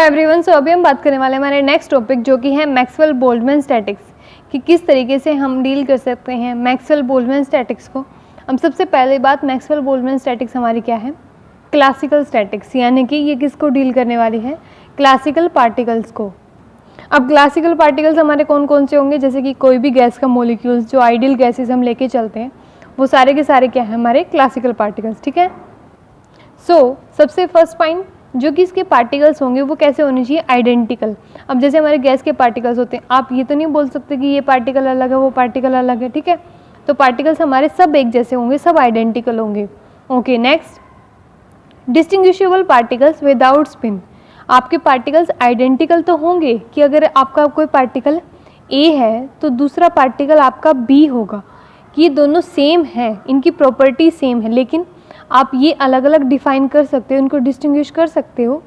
Everyone, सो अभी हम बात करने वाले हैं हमारे नेक्स्ट टॉपिक जो कि है मैक्सवेल बोल्ट्जमैन स्टैटिक्स, कि किस तरीके से हम डील कर सकते हैं मैक्सवेल बोल्ट्जमैन स्टैटिक्स को। हम सबसे पहले बात मैक्सवेल बोल्ट्जमैन स्टैटिक्स हमारी क्या है, क्लासिकल स्टैटिक्स, यानी कि ये किसको डील करने वाली है, क्लासिकल पार्टिकल्स को। अब क्लासिकल पार्टिकल्स हमारे कौन कौन से होंगे, जैसे कि कोई भी गैस का मोलिक्यूल्स जो आइडियल गैसेस हम लेके चलते हैं वो सारे के सारे क्या है हमारे क्लासिकल पार्टिकल्स, ठीक है। सो सबसे फर्स्ट पॉइंट जो कि इसके पार्टिकल्स होंगे वो कैसे होने चाहिए, आइडेंटिकल। अब जैसे हमारे गैस के पार्टिकल्स होते हैं, आप ये तो नहीं बोल सकते कि ये पार्टिकल अलग है वो पार्टिकल अलग है, ठीक है। तो पार्टिकल्स हमारे सब एक जैसे होंगे, सब आइडेंटिकल होंगे। Okay, next, distinguishable particles without spin. आपके पार्टिकल्स आइडेंटिकल तो होंगे कि अगर आपका कोई पार्टिकल ए है तो दूसरा पार्टिकल आपका बी होगा, कि ये दोनों सेम है, इनकी प्रॉपर्टी सेम है, लेकिन आप ये अलग अलग डिफाइन कर सकते हो, इनको डिस्टिंग्विश कर सकते हो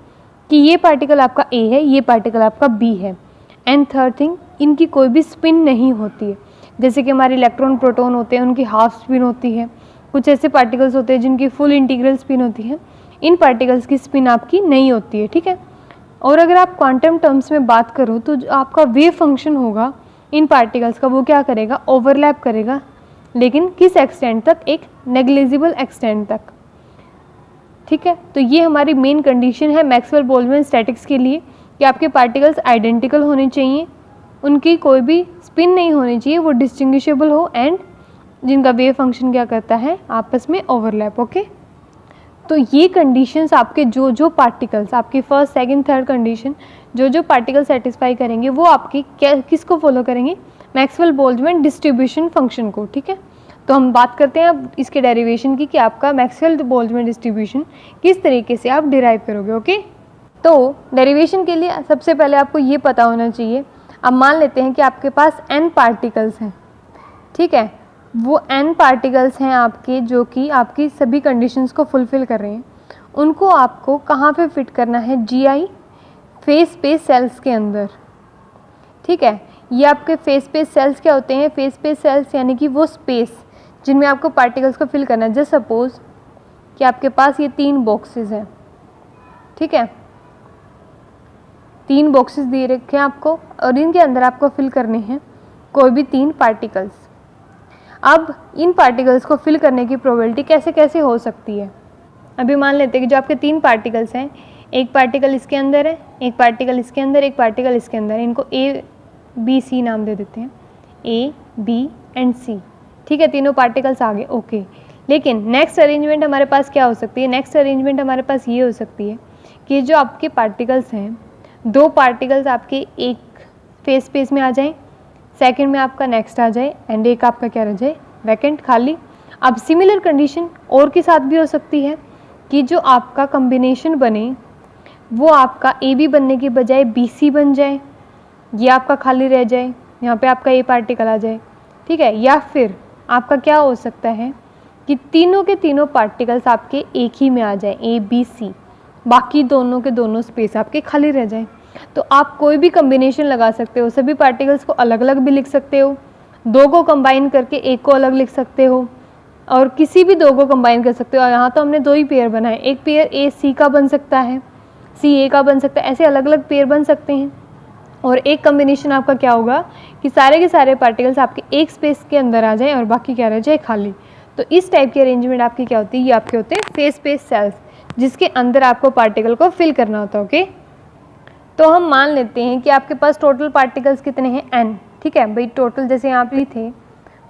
कि ये पार्टिकल आपका ए है, ये पार्टिकल आपका बी है। एंड थर्ड थिंग, इनकी कोई भी स्पिन नहीं होती है। जैसे कि हमारे इलेक्ट्रॉन प्रोटॉन होते हैं, उनकी हाफ स्पिन होती है। कुछ ऐसे पार्टिकल्स होते हैं जिनकी फुल इंटीग्रल स्पिन होती है, इन पार्टिकल्स की स्पिन आपकी नहीं होती है, ठीक है। और अगर आप क्वांटम टर्म्स में बात करो तो जो आपका वेव फंक्शन होगा इन पार्टिकल्स का वो क्या करेगा, ओवरलैप करेगा, लेकिन किस एक्सटेंट तक, एक नेग्लिजिबल एक्सटेंट तक, ठीक है। तो ये हमारी मेन कंडीशन है मैक्सवेल बोल्ट्जमैन स्टैटिक्स के लिए कि आपके पार्टिकल्स आइडेंटिकल होने चाहिए, उनकी कोई भी स्पिन नहीं होनी चाहिए, वो डिस्टिंग्विशेबल हो, एंड जिनका वेव फंक्शन क्या करता है, आपस में ओवरलैप। ओके, तो ये कंडीशंस आपके जो जो पार्टिकल्स, आपकी फर्स्ट सेकंड थर्ड कंडीशन जो जो पार्टिकल सेटिस्फाई करेंगे वो आपकी क्या किसको फॉलो करेंगे, मैक्सवेल बोल्ट्जमैन डिस्ट्रीब्यूशन फंक्शन को, ठीक है। तो हम बात करते हैं अब इसके डेरिवेशन की कि आपका मैक्सवेल बोल्ट्जमैन डिस्ट्रीब्यूशन किस तरीके से आप डिराइव करोगे। ओके, तो डेरिवेशन के लिए सबसे पहले आपको ये पता होना चाहिए। अब मान लेते हैं कि आपके पास n पार्टिकल्स हैं, ठीक है, वो n पार्टिकल्स हैं आपके जो कि आपकी सभी कंडीशंस को फुलफिल कर रहे हैं। उनको आपको कहाँ पे फिट करना है, GI फेस स्पेस सेल्स के अंदर, ठीक है। ये आपके फेस स्पेस सेल्स क्या होते हैं, फेस स्पेस सेल्स यानी कि वो स्पेस जिनमें आपको पार्टिकल्स को फिल करना है। जस्ट सपोज कि आपके पास ये 3 बॉक्सेस हैं, ठीक है, 3 बॉक्सेस दिए रखे हैं आपको और इनके अंदर आपको फिल करने हैं कोई भी 3 पार्टिकल्स। अब इन पार्टिकल्स को फिल करने की प्रोबेबिलिटी कैसे कैसे हो सकती है। अभी मान लेते हैं कि जो आपके 3 पार्टिकल्स हैं, एक पार्टिकल इसके अंदर है, एक पार्टिकल इसके अंदर, एक पार्टिकल इसके अंदर, इनको A, B, C नाम दे देते हैं, A, B एंड C, ठीक है, तीनों पार्टिकल्स आ गए। ओके, लेकिन नेक्स्ट अरेंजमेंट हमारे पास क्या हो सकती है, नेक्स्ट अरेंजमेंट हमारे पास ये हो सकती है कि जो आपके पार्टिकल्स हैं, 2 पार्टिकल्स आपके एक फेस स्पेस में आ जाएं, सेकंड में आपका नेक्स्ट आ जाए, एंड एक आपका क्या रह जाए, वैकेंट, खाली। अब सिमिलर कंडीशन और के साथ भी हो सकती है कि जो आपका कम्बिनेशन बने वो आपका AB बनने की बजाय BC बन जाए, ये आपका खाली रह जाए, यहाँ पे आपका A पार्टिकल आ जाए, ठीक है। या फिर आपका क्या हो सकता है कि तीनों के तीनों पार्टिकल्स आपके एक ही में आ जाए, ABC, बाकी दोनों के दोनों स्पेस आपके खाली रह जाए। तो आप कोई भी कम्बिनेशन लगा सकते हो, सभी पार्टिकल्स को अलग अलग भी लिख सकते हो, 2 को कंबाइन करके एक को अलग लिख सकते हो, और किसी भी 2 को कंबाइन कर सकते हो। और यहाँ तो हमने 2 ही पेयर बनाए, एक पेयर AC का बन सकता है, CA का बन सकता है, ऐसे अलग अलग पेयर बन सकते हैं। और एक कम्बिनेशन आपका क्या होगा कि सारे के सारे पार्टिकल्स आपके एक स्पेस के अंदर आ जाएं और बाकी क्या रह जाए, खाली। तो इस टाइप की अरेंजमेंट आपकी क्या होती है, ये आपके होते हैं फेस स्पेस सेल्स, जिसके अंदर आपको पार्टिकल को फिल करना होता है। ओके, तो हम मान लेते हैं कि आपके पास टोटल पार्टिकल्स कितने हैं, n, ठीक है भाई। टोटल जैसे यहाँ पे थे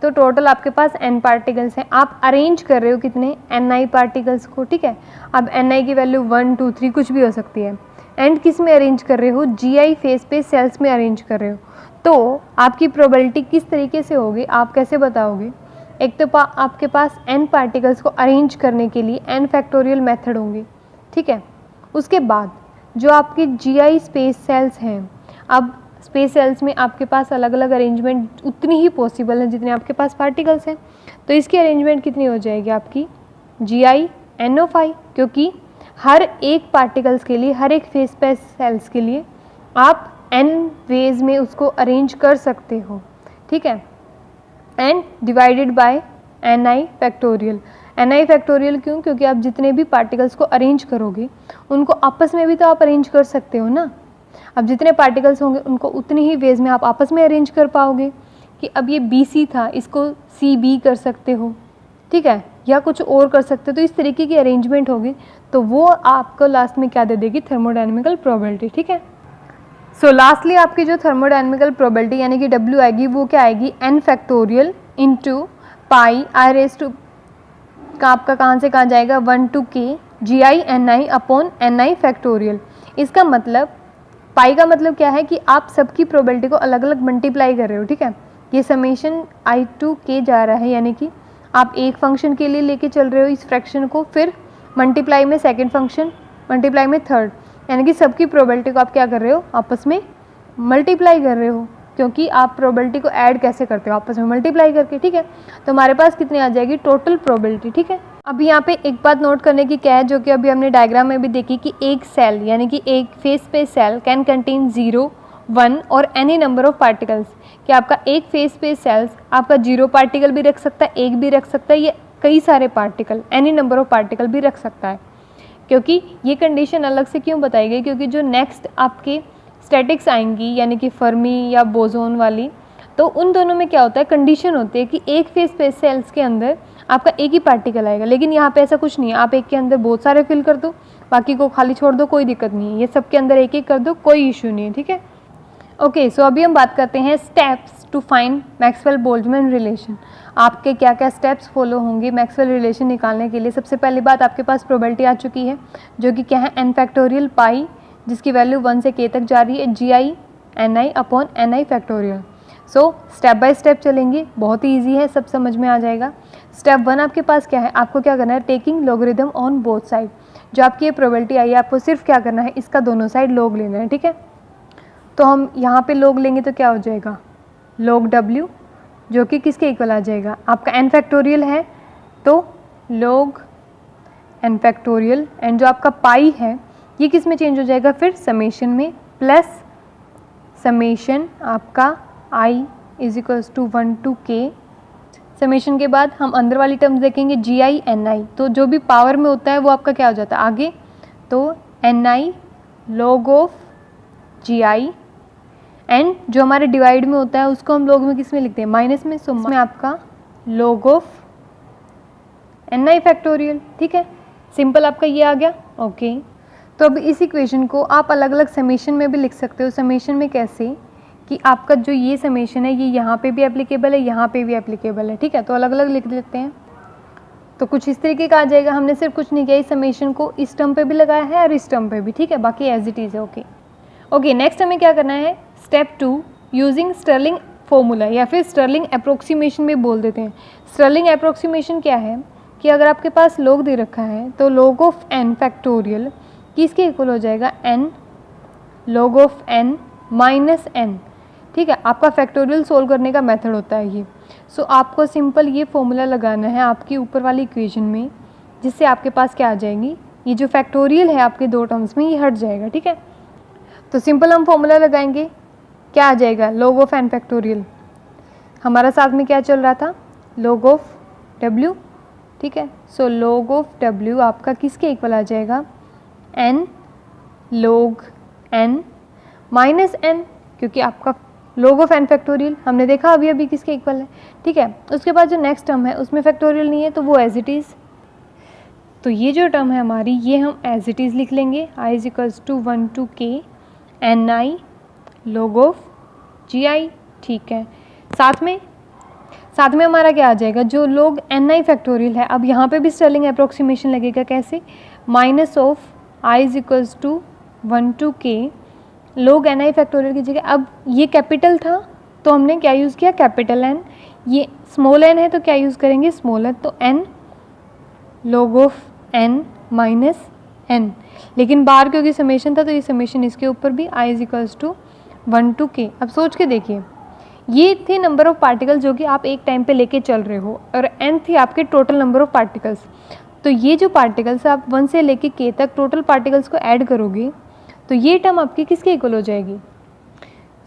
तो टोटल आपके पास n पार्टिकल्स हैं, आप अरेंज कर रहे हो कितने, ni पार्टिकल्स को, ठीक है। अब ni की वैल्यू 1 2 3 कुछ भी हो सकती है। एंड किस में अरेंज कर रहे हो, GI फेस स्पेस सेल्स में अरेंज कर रहे हो। तो आपकी प्रोबेबिलिटी किस तरीके से होगी, आप कैसे बताओगे। एक तो आपके पास n पार्टिकल्स को अरेंज करने के लिए n फैक्टोरियल मेथड होंगे, ठीक है। उसके बाद जो आपके GI स्पेस सेल्स हैं, अब स्पेस सेल्स में आपके पास अलग अलग अरेंजमेंट उतनी ही पॉसिबल है जितने आपके पास पार्टिकल्स हैं। तो इसकी अरेंजमेंट कितनी हो जाएगी आपकी, GI NO5, क्योंकि हर एक पार्टिकल्स के लिए, हर एक फेस स्पेस सेल्स के लिए आप n वेज में उसको अरेंज कर सकते हो, ठीक है। And divided by ni factorial, ni factorial क्यों? क्योंकि आप जितने भी पार्टिकल्स को अरेंज करोगे उनको आपस में भी तो आप अरेंज कर सकते हो ना। अब जितने पार्टिकल्स होंगे उनको उतनी ही वेज में आप आपस में अरेंज कर पाओगे कि अब ये BC था, इसको CB कर सकते हो, ठीक है, या कुछ और कर सकते हो। तो इस तरीके की अरेंजमेंट होगी तो वो आपको लास्ट में क्या दे देगी? थर्मोडायनेमिकल प्रोबेबिलिटी, ठीक है। सो लास्टली आपकी जो थर्मोडायनेमिकल प्रोबेबिलिटी यानी कि W आएगी वो क्या आएगी? n factorial into pi i raise to का आपका कहाँ से कहाँ जाएगा? 1 to k GI upon ni factorial. इसका मतलब पाई का मतलब क्या है कि आप सबकी प्रोबेबिलिटी को अलग अलग मल्टीप्लाई कर रहे हो, ठीक है। ये समेशन I to k जा रहा है यानी कि आप एक फंक्शन के लिए लेके चल रहे हो इस फ्रैक्शन को, फिर मल्टीप्लाई में सेकेंड फंक्शन, मल्टीप्लाई में थर्ड, यानी कि सबकी प्रोबेबिलिटी को आप क्या कर रहे हो? आपस में मल्टीप्लाई कर रहे हो, क्योंकि आप प्रोबेबिलिटी को ऐड कैसे करते हो? आपस में मल्टीप्लाई करके, ठीक है। तो हमारे पास कितनी आ जाएगी? टोटल प्रोबेबिलिटी, ठीक है। अब यहाँ पे एक बात नोट करने की क्या है, जो कि अभी हमने डायग्राम में भी देखी कि एक सेल यानी कि एक phase space cell can contain 0, 1 और एनी नंबर ऑफ पार्टिकल्स, कि आपका एक फेस स्पेस सेल्स आपका 0 पार्टिकल भी रख सकता है, 1 भी रख सकता है, ये कई सारे particle, any number of particle भी रख सकता है। क्योंकि ये कंडीशन अलग से क्यों बताई गई? क्योंकि जो नेक्स्ट आपके स्टैटिक्स आएंगी यानी कि फर्मी या बोजोन वाली, तो उन दोनों में क्या होता है? कंडीशन होती है कि एक फेस स्पेस सेल्स के अंदर आपका एक ही पार्टिकल आएगा, लेकिन यहाँ पे ऐसा कुछ नहीं है। आप एक के अंदर बहुत सारे फिल कर दो, बाकी को खाली छोड़ दो, कोई दिक्कत नहीं है। ये सब के अंदर एक एक कर दो, कोई इशू नहीं है, ठीक है। ओके, सो अभी हम बात करते हैं steps to find Maxwell Boltzmann relation. आपके क्या क्या स्टेप्स फॉलो होंगे मैक्सवेल रिलेशन निकालने के लिए? सबसे पहली बात, आपके पास प्रोबेबिलिटी आ चुकी है जो कि क्या है? n फैक्टोरियल पाई, जिसकी वैल्यू 1 से k तक जा रही है, GI upon ni factorial. So step by step चलेंगे, बहुत ही ईजी है, सब समझ में आ जाएगा। स्टेप 1 आपके पास क्या है? आपको क्या करना है? Taking logarithm on both side. जो आपकी ये प्रोबेबिलिटी आई है, आपको सिर्फ क्या करना है? इसका दोनों साइड लॉग लेना है, ठीक है। तो हम यहाँ पे लॉग लेंगे तो क्या हो जाएगा? log W, जो कि किसके इक्वल आ जाएगा? आपका n फैक्टोरियल है तो log n फैक्टोरियल, एंड जो आपका पाई है ये किस में चेंज हो जाएगा? फिर समेशन में, प्लस समेशन आपका i is equals to 1 to k। Summation के बाद हम अंदर वाली टर्म्स देखेंगे GI तो जो भी पावर में होता है वो आपका क्या हो जाता है आगे? तो ni log of GI, and जो हमारे डिवाइड में होता है उसको हम लोग में किस में लिखते हैं? माइनस में। सो में आपका log ऑफ ni फैक्टोरियल, ठीक है। सिंपल आपका ये आ गया, ओके। तो अब इस इक्वेशन को आप अलग अलग समेशन में भी लिख सकते हो। समेशन में कैसे? कि आपका जो ये समेशन है ये यहाँ पे भी एप्लीकेबल है, यहाँ पे भी एप्लीकेबल है, ठीक है। तो अलग अलग लिख लेते हैं। तो कुछ इस तरीके का आ जाएगा। हमने सिर्फ कुछ नहीं किया, इस समेशन को इस टर्म पे भी लगाया है और इस टर्म पे भी, ठीक है। बाकी एज इट इज़ है, ओके। ओके, नेक्स्ट हमें क्या करना है? स्टेप 2, यूजिंग स्टर्लिंग फॉर्मूला या फिर स्टर्लिंग अप्रोक्सीमेशन में बोल देते हैं। स्टर्लिंग अप्रोक्सीमेशन क्या है? कि अगर आपके पास log दे रखा है तो log ऑफ n फैक्टोरियल किसके इक्वल हो जाएगा? n log of n minus n, ठीक है। आपका फैक्टोरियल सोल्व करने का मेथड होता है ये। सो आपको सिंपल ये फॉर्मूला लगाना है आपकी ऊपर वाली इक्वेशन में, जिससे आपके पास क्या आ जाएंगी? ये जो फैक्टोरियल है आपके दो टर्म्स में ये हट जाएगा, ठीक है। तो सिंपल हम फॉर्मूला लगाएंगे, क्या आ जाएगा? log of n factorial. हमारा साथ में क्या चल रहा था? log ऑफ w, ठीक है। सो log ऑफ w आपका किसके इक्वल आ जाएगा? n log n minus n, क्योंकि आपका log ऑफ n फैक्टोरियल हमने देखा अभी अभी किसके इक्वल है, ठीक है। उसके बाद जो नेक्स्ट टर्म है उसमें फैक्टोरियल नहीं है तो वो एज इट इज़। तो ये जो टर्म है हमारी ये हम एज इट इज़ लिख लेंगे, i is equals to 1 to k ni log of GI, ठीक है। साथ में हमारा क्या आ जाएगा? जो log ni फैक्टोरियल है, अब यहाँ पे भी स्टर्लिंग अप्रोक्सीमेशन लगेगा। कैसे? Minus of i is equals to 1 to k log ni factorial की जगह, अब ये कैपिटल था तो हमने क्या यूज़ किया? Capital N। ये स्मॉल n है तो क्या यूज़ करेंगे? Small n। तो n log of n minus n, लेकिन बाहर क्योंकि समेशन था तो ये समेशन इसके ऊपर भी i is equals to 1 to k। अब सोच के देखिए, ये थे नंबर ऑफ़ पार्टिकल्स जो कि आप एक टाइम पे लेके चल रहे हो, और n थी आपके टोटल नंबर ऑफ़ पार्टिकल्स। तो ये जो पार्टिकल्स आप 1 से लेके k तक टोटल पार्टिकल्स को ऐड करोगे तो ये टर्म आपकी किसके इक्वल हो जाएगी?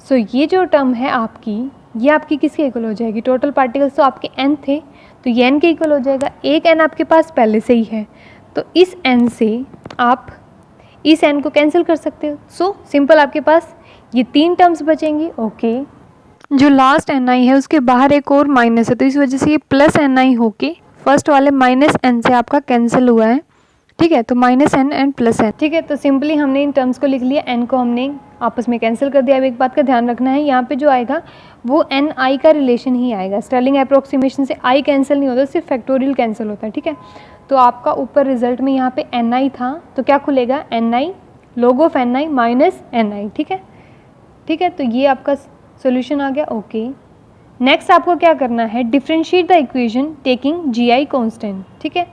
सो ये जो टर्म है आपकी, ये आपकी किसके इक्वल हो जाएगी? टोटल पार्टिकल्स तो आपके n थे तो ये n के इक्वल हो जाएगा। एक n आपके पास पहले से ही है, तो इस n से आप इस n को कैंसिल कर सकते हो। सो सिंपल आपके पास ये 3 टर्म्स बचेंगी। ओके, जो लास्ट ni है उसके बाहर एक और माइनस है, तो इस वजह से ये प्लस ni होके फर्स्ट वाले माइनस n से आपका कैंसिल हुआ है। ठीक है, तो minus n and plus n। ठीक है, तो सिंपली हमने इन टर्म्स को लिख लिया, n को हमने आपस में कैंसिल कर दिया। अब एक बात का ध्यान रखना है, यहाँ पे जो आएगा वो n i का रिलेशन ही आएगा। स्टेर्लिंग अप्रोक्सीमेशन से i कैंसिल नहीं होता, सिर्फ फैक्टोरियल कैंसिल होता है। ठीक है, तो आपका ऊपर रिजल्ट में यहाँ पे ni था, तो क्या खुलेगा ni log of ni minus ni। ठीक है, ठीक है, तो ये आपका सोल्यूशन आ गया। ओके, नेक्स्ट आपको क्या करना है, differentiate the equation taking gi constant. ठीक है,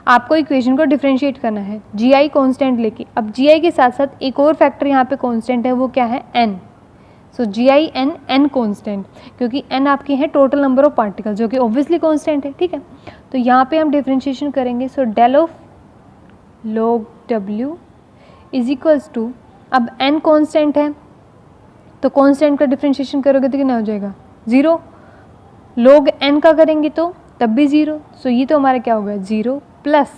आपको इक्वेशन को डिफरेंशिएट करना है gi कांस्टेंट लेके। अब gi के साथ साथ एक और फैक्टर यहाँ पे कांस्टेंट है, वो क्या है, n। सो gi n कांस्टेंट, क्योंकि n आपकी है टोटल नंबर ऑफ पार्टिकल, जो कि ऑब्वियसली कांस्टेंट है। ठीक है, तो यहाँ पे हम डिफरेंशिएशन करेंगे। So del of log w is equals to, अब n कांस्टेंट है तो कांस्टेंट का डिफरेंशिएशन करोगे तो कितना हो जाएगा, 0। log n का करेंगे तो तब भी 0। सो ये तो हमारा क्या होगा, 0 प्लस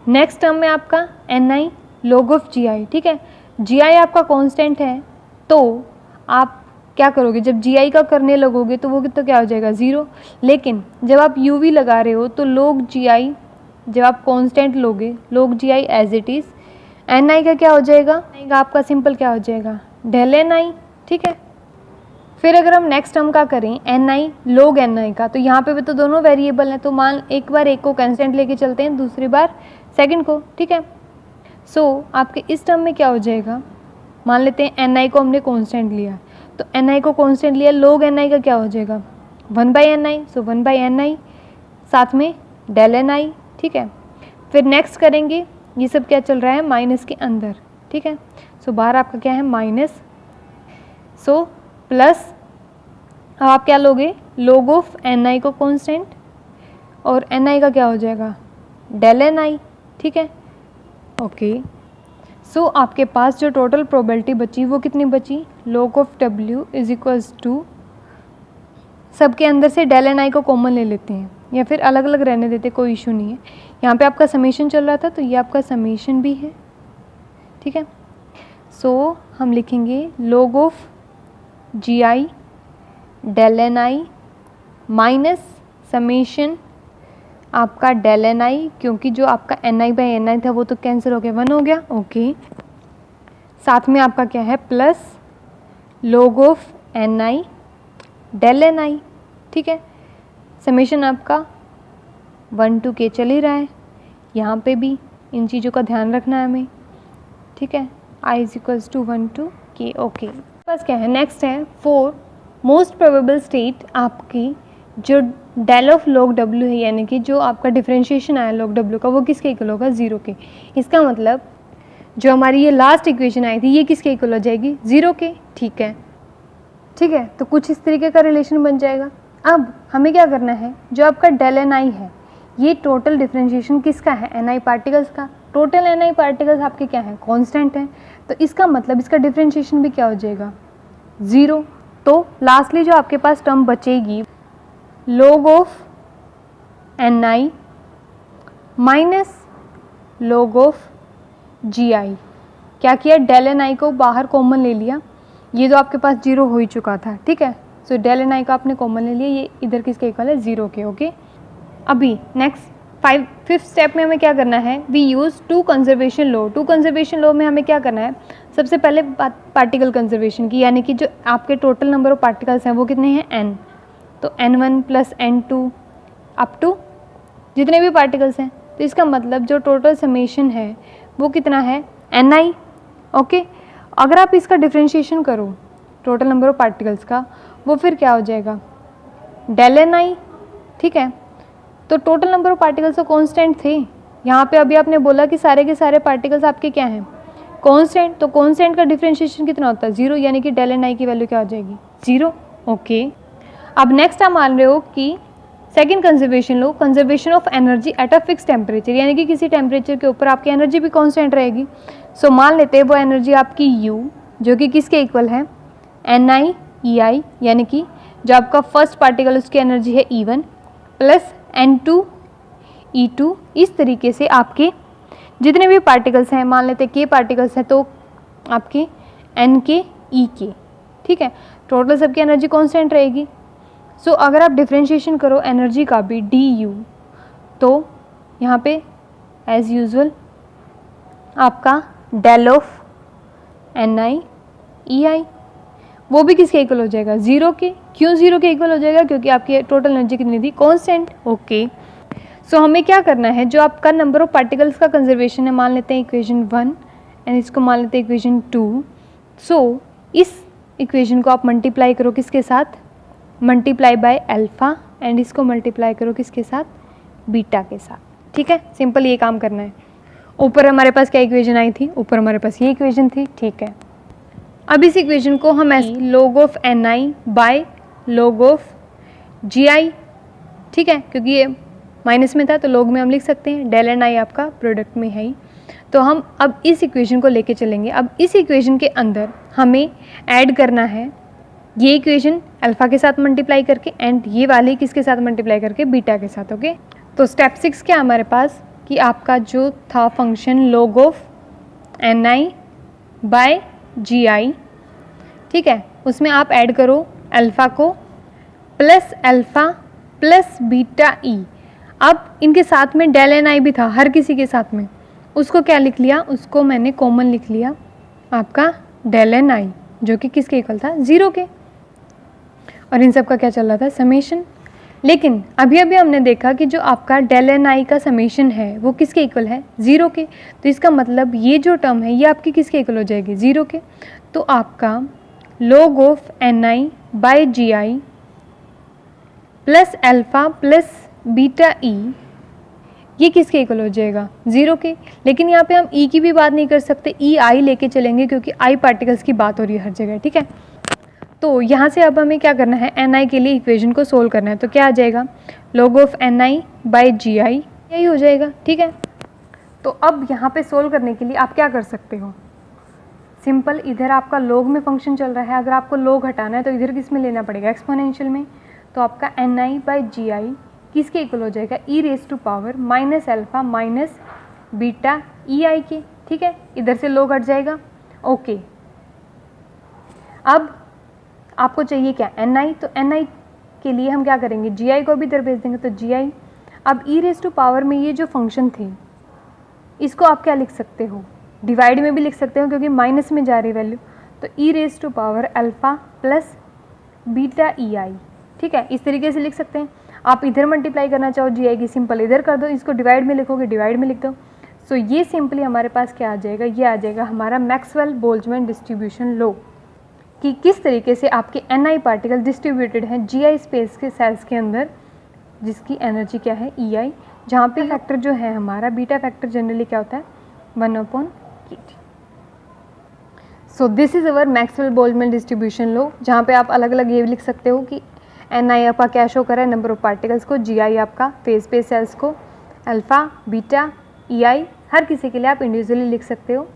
नेक्स्ट टर्म में आपका ni log ऑफ gi। ठीक है, gi आपका कांस्टेंट है, तो आप क्या करोगे, जब gi का करने लगोगे तो वो कितना क्या हो जाएगा, 0। लेकिन जब आप uv लगा रहे हो तो log gi, जब आप कांस्टेंट लोगे log gi as it is, ni का क्या हो जाएगा, आपका सिंपल क्या हो जाएगा, डेल ni। ठीक है, फिर अगर हम नेक्स्ट टर्म का करें ni log ni का, तो यहाँ पे भी तो दोनों वेरिएबल हैं, तो मान एक बार एक को कांस्टेंट लेके चलते हैं, दूसरी बार सेकंड को। ठीक है, सो आपके इस टर्म में क्या हो जाएगा, मान लेते हैं ni को हमने कांस्टेंट लिया, तो ni को कांस्टेंट लिया, log ni का क्या हो जाएगा, 1/ni। सो 1/ni साथ में डेल ni। ठीक है, फिर नेक्स्ट करेंगे, ये सब क्या चल रहा है, माइनस के अंदर। ठीक है, सो बाहर आपका क्या है, माइनस, सो प्लस, अब आप क्या लोगे, log ऑफ ni को कांस्टेंट, और ni का क्या हो जाएगा, डेल ni। ठीक है, ओके, सो आपके पास जो टोटल प्रोबेबिलिटी बची वो कितनी बची, log of w is equals to, सबके अंदर से डेल ni को कॉमन ले लेते हैं या फिर अलग अलग रहने देते, कोई इशू नहीं है। यहाँ पे आपका समेशन चल रहा था, तो ये आपका समेशन भी है। ठीक है, सो हम लिखेंगे log of gi del ni minus summation आपका डेल ni, क्योंकि जो आपका ni/ni था वो तो कैंसिल हो गया, 1 हो गया। ओके, साथ में आपका क्या है, plus log of ni del ni। ठीक है, समेशन आपका 1 to k चल ही रहा है, यहाँ पे भी इन चीज़ों का ध्यान रखना है हमें। ठीक है, i is equals to 1 to k। Okay, बस क्या है, नेक्स्ट है फॉर मोस्ट प्रोबेबल स्टेट, आपकी जो डेल ऑफ log w है, यानी कि जो आपका डिफरेंशिएशन आया log w का, वो किसके इक्वल होगा, 0 के। इसका मतलब जो हमारी ये लास्ट इक्वेशन आई थी, ये किसके इक्वल हो जाएगी, 0 के। ठीक है, ठीक है, तो कुछ इस तरीके का रिलेशन बन जाएगा। अब हमें क्या करना है, जो आपका डेल ni है, ये टोटल डिफरेंशिएशन किसका है, ni पार्टिकल्स का। टोटल ni पार्टिकल्स आपके क्या हैं, कांस्टेंट हैं, तो इसका मतलब इसका डिफरेंशिएशन भी क्या हो जाएगा, 0। तो लास्टली जो आपके पास टर्म बचेगी, log of ni minus log of gi। क्या किया, डेल ni को बाहर कॉमन ले लिया, ये जो आपके पास 0 हो ही चुका था। ठीक है, सो डेल ni को आपने कॉमन ले लिया, ये इधर किसके इक्वल है, 0 के। ओके, अभी नेक्स्ट 5th स्टेप में हमें क्या करना है, we use two conservation law. Two conservation law में हमें क्या करना है, सबसे पहले पार्टिकल कंजर्वेशन की, यानी कि जो आपके टोटल नंबर ऑफ पार्टिकल्स हैं वो कितने हैं, n। तो n1 plus n2 up to जितने भी पार्टिकल्स हैं, तो इसका मतलब जो टोटल समेशन है वो कितना है, ni। ओके, अगर आप इसका डिफरेंशिएशन करो टोटल नंबर ऑफ पार्टिकल्स का, वो फिर क्या हो जाएगा, डेल ni। ठीक है, तो टोटल नंबर ऑफ पार्टिकल्स तो कांस्टेंट थे, यहाँ पे अभी आपने बोला कि सारे के सारे पार्टिकल्स आपके क्या हैं, कांस्टेंट। तो कांस्टेंट का डिफरेंशिएशन कितना होता है, 0, यानी कि डेल ni की वैल्यू क्या हो जाएगी, 0। ओके, अब नेक्स्ट आप मान रहे हो कि second conservation low, conservation of energy at a fix temperature, यानी कि किसी टेम्परेचर के ऊपर आपकी एनर्जी भी कांस्टेंट रहेगी। सो मान लेते हैं वो एनर्जी आपकी U, जो कि किसके इक्वल है, ni EI, यानी कि जो आपका फर्स्ट पार्टिकल उसकी एनर्जी है E1 प्लस N2 E2। इस तरीके से आपके जितने भी पार्टिकल्स हैं, मान लेते हैं K पार्टिकल्स हैं तो आपके N के E के, ठीक है, टोटल सबकी एनर्जी कांस्टेंट रहेगी। सो अगर आप डिफ्रेंशिएशन करो एनर्जी का भी DU, तो यहाँ पे एज यूजुअल आपका डेल ऑफ Ni EI वो भी किसके इक्वल हो जाएगा, ज़ीरो के। क्यों ज़ीरो के इक्वल हो जाएगा, क्योंकि आपकी टोटल एनर्जी कितनी थी, कांस्टेंट। ओके, सो हमें क्या करना है, जो आपका नंबर ऑफ पार्टिकल्स का कंजर्वेशन है, मान लेते हैं इक्वेशन 1 एंड इसको मान लेते हैं इक्वेशन 2। सो इस इक्वेशन को आप मल्टीप्लाई करो किसके साथ, मल्टीप्लाई बाय अल्फ़ा, एंड इसको मल्टीप्लाई करो किसके साथ, बीटा के साथ, ठीक है। सिंपल ये काम करना है। ऊपर हमारे पास क्या इक्वेशन आई थी, ऊपर हमारे पास ये इक्वेशन थी, ठीक है। अब इस इक्वेशन को हम ऐसे log of Ni by log of Gi, ठीक है, क्योंकि ये माइनस में था तो log में हम लिख सकते हैं, डेल Ni आपका प्रोडक्ट में है ही। तो हम अब इस इक्वेशन को लेके चलेंगे। अब इस इक्वेशन के अंदर हमें ऐड करना है ये इक्वेशन अल्फ़ा के साथ मल्टीप्लाई करके एंड ये वाली किसके साथ मल्टीप्लाई करके, बीटा के साथ। ओके, तो स्टेप 6 क्या हमारे पास कि आपका जो था function log of Ni by Gi, ठीक है, उसमें आप ऐड करो अल्फ़ा को plus alpha plus beta E. अब इनके साथ में डेल Ni भी था, हर किसी के साथ में, उसको क्या लिख लिया, उसको मैंने कॉमन लिख लिया आपका डेल Ni, जो कि किसके इक्वल था, ज़ीरो के। और इन सब का क्या चल रहा था, समेशन। लेकिन अभी अभी हमने देखा कि जो आपका डेल Ni का समेशन है वो किसके इक्वल है, ज़ीरो के। तो इसका मतलब ये जो टर्म है ये आपकी किसके इक्वल हो जाएगी, ज़ीरो के। तो आपका log of Ni by Gi plus alpha plus beta E, ये किसके इक्वल हो जाएगा, ज़ीरो के। लेकिन यहाँ पे हम ई की भी बात नहीं कर सकते, ई आई लेके चलेंगे क्योंकि आई पार्टिकल्स की बात हो रही है हर जगह, ठीक है। तो यहाँ से अब हमें क्या करना है, Ni के लिए इक्वेशन को सोल्व करना है। तो क्या आ जाएगा, log of Ni by Gi, यही हो जाएगा, ठीक है। तो अब यहाँ पे सोल्व करने के लिए आप क्या कर सकते हो, सिंपल, इधर आपका log में फंक्शन चल रहा है, अगर आपको log हटाना है तो इधर किस में लेना पड़ेगा, एक्सपोनेंशियल में। तो आपका Ni बाय Gi किसके इक्वल हो जाएगा, e raise to power minus alpha minus beta EI के, ठीक है। इधर से log हट जाएगा। ओके, अब आपको चाहिए क्या, Ni। तो Ni के लिए हम क्या करेंगे, Gi को भी इधर भेज देंगे। तो Gi, अब ई रेज टू पावर में ये जो फंक्शन थे इसको आप क्या लिख सकते हो, डिवाइड में भी लिख सकते हो क्योंकि माइनस में जा रही वैल्यू। तो e raise to power alpha plus beta EI, ठीक है, इस तरीके से लिख सकते हैं। आप इधर मल्टीप्लाई करना चाहो Gi की, सिंपल इधर कर दो, इसको डिवाइड में लिखोगे डिवाइड में लिख दो। सो ये सिंपली हमारे पास क्या आ जाएगा, ये आ जाएगा हमारा मैक्सवेल बोल्ट्जमैन डिस्ट्रीब्यूशन लॉ, कि किस तरीके से आपके Ni पार्टिकल डिस्ट्रीब्यूटेड हैं Gi स्पेस के सेल्स के अंदर, जिसकी एनर्जी क्या है, EI, जहाँ पे फैक्टर जो है हमारा बीटा फैक्टर जनरली क्या होता है, 1/kT। So this is our Maxwell Boltzmann distribution law, जहाँ पे आप अलग अलग ये भी लिख सकते हो कि Ni आपका क्या शो कर रहा है, नंबर ऑफ पार्टिकल्स को, Gi आपका फेज स्पेस सेल्स को, अल्फ़ा बीटा EI हर किसी के लिए आप इंडिविजुअली लिख सकते हो।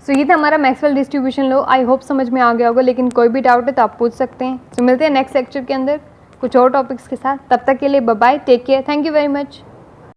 सो ये था हमारा Maxwell distribution law. I hope समझ में आ गया होगा, लेकिन कोई भी डाउट है तो आप पूछ सकते हैं। तो मिलते हैं नेक्स्ट लेक्चर के अंदर कुछ और टॉपिक्स के साथ, तब तक के लिए bye bye, take care, thank you very much.